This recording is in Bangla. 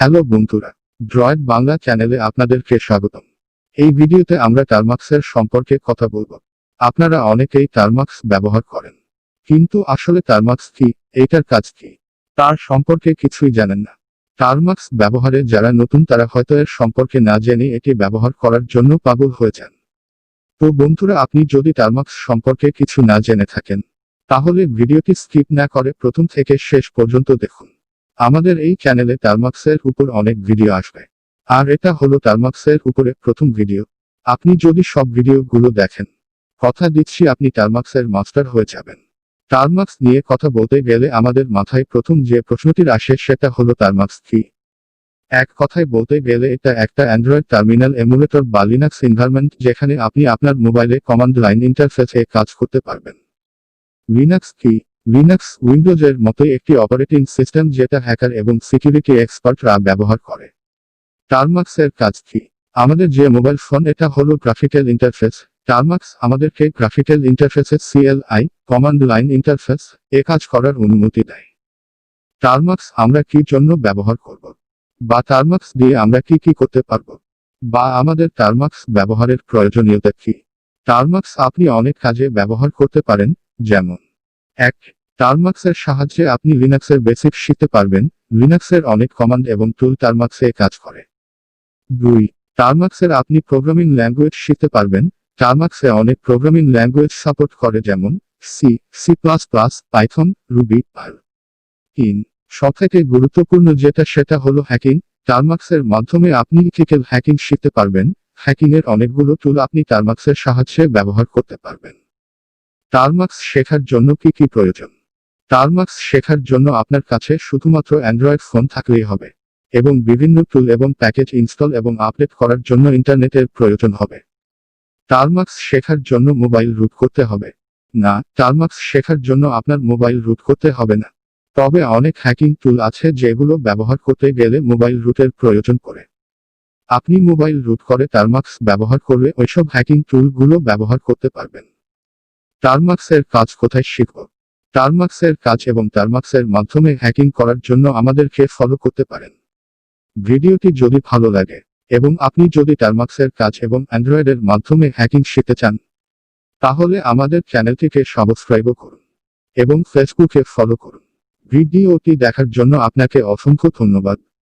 হ্যালো বন্ধুরা, ড্রয়েড বাংলা চ্যানেলে আপনাদেরকে স্বাগতম। এই ভিডিওতে আমরা টার্মাক্সের সম্পর্কে কথা বলবো। আপনারা অনেকেই টার্মাক্স ব্যবহার করেন, কিন্তু আসলে টার্মাক্স কি, এটার কাজ কি, তার সম্পর্কে কিছুই জানেন না। টার্মাক্স ব্যবহারে যারা নতুন তারা হয়তো এর সম্পর্কে না জেনে এটি ব্যবহার করার জন্য পাগল হয়ে যান। তো বন্ধুরা, আপনি যদি টার্মাক্স সম্পর্কে কিছু না জেনে থাকেন, তাহলে ভিডিওটি স্কিপ না করে প্রথম থেকে শেষ পর্যন্ত দেখুন। আমাদের এই চ্যানেলে টার্মাক্সের উপর অনেক ভিডিও আসবে, আর এটা হলো টার্মাক্সের উপরে প্রথম ভিডিও। আপনি যদি সব ভিডিওগুলো দেখেন, কথা দিচ্ছি আপনি টার্মাক্সের মাস্টার হয়ে যাবেন। টার্মাক্স নিয়ে কথা বলতে গেলে আমাদের মাথায় প্রথম যে প্রশ্নটি আসে সেটা হলো টার্মাক্স কি। এক কথায় বলতে গেলে এটা একটা অ্যান্ড্রয়েড টার্মিনাল এমুলেটর বা লিনাক্স এনভায়রনমেন্ট, যেখানে আপনি আপনার মোবাইলে কমান্ড লাইন ইন্টারফেসে কাজ করতে পারবেন। লিনাক্স কি? লিনাক্স উইন্ডোজের মতোই একটি অপারেটিং সিস্টেম যেটা হ্যাকার এবং সিকিউরিটি এক্সপার্টরা ব্যবহার করে। টার্মাক্সের কাজ কি? আমাদের যে মোবাইল ফোন, এটা হলো গ্রাফিক্যাল ইন্টারফেস। টার্মাক্স আমাদেরকে গ্রাফিক্যাল ইন্টারফেসে CLI কমান্ড লাইন ইন্টারফেস এ কাজ করার অনুমতি দেয়। টার্মাক্স আমরা কি জন্য ব্যবহার করব, বা টার্মাক্স দিয়ে আমরা কি কি করতে পারব, বা আমাদের টার্মাক্স ব্যবহারের প্রয়োজনীয়তা কি। টার্মাক্স আপনি অনেক কাজে ব্যবহার করতে পারেন, যেমন 1. টার্মাক্সের সাহায্যে আপনি লিনাক্সের বেসিক শিখতে পারবেন। লিনাক্সের অনেক কমান্ড এবং টুল টার্মাক্সে কাজ করে। 2. টার্মাক্সের আপনি প্রোগ্রামিং ল্যাঙ্গুয়েজ শিখতে পারবেন। টার্মাক্সে অনেক প্রোগ্রামিং ল্যাঙ্গুয়েজ সাপোর্ট করে, যেমন সি, পাইথন, রুবি, পার্ল। 3. সবথেকে গুরুত্বপূর্ণ যেটা সেটা হলো হ্যাকিং। টার্মাক্সের মাধ্যমে আপনি ইথিক্যাল হ্যাকিং শিখতে পারবেন। হ্যাকিংয়ের অনেকগুলো টুল আপনি টার্মাক্সের সাহায্যে ব্যবহার করতে পারবেন। টার্মাক্স শেখার জন্য কি কি প্রয়োজন? টার্মাক্স শেখার জন্য আপনার কাছে শুধুমাত্র অ্যান্ড্রয়েড ফোন থাকলেই হবে, এবং বিভিন্ন টুল এবং প্যাকেজ ইনস্টল এবং আপডেট করার জন্য ইন্টারনেটের প্রয়োজন হবে। টার্মাক্স শেখার জন্য মোবাইল রুট করতে হবে না। টার্মাক্স শেখার জন্য আপনার মোবাইল রুট করতে হবে না, তবে অনেক হ্যাকিং টুল আছে যেগুলো ব্যবহার করতে গেলে মোবাইল রুটের প্রয়োজন পড়ে। আপনি মোবাইল রুট করে টার্মাক্স ব্যবহার করলে ওইসব হ্যাকিং টুলগুলো ব্যবহার করতে পারবেন। টার্মাক্সের কাজ কোথায় শিখব? টার্মাক্সের কাজ এবং টার্মাক্সের মাধ্যমে হ্যাকিং করার জন্য আমাদেরকে ফলো করতে পারেন। ভিডিওটি যদি ভালো লাগে এবং আপনি যদি টার্মাক্সের কাজ এবং অ্যান্ড্রয়েডের মাধ্যমে হ্যাকিং শিখতে চান, তাহলে আমাদের চ্যানেলটিকে সাবস্ক্রাইব করুন এবং ফেসবুকে ফলো করুন। ভিডিওটি দেখার জন্য আপনাকে অসংখ্য ধন্যবাদ।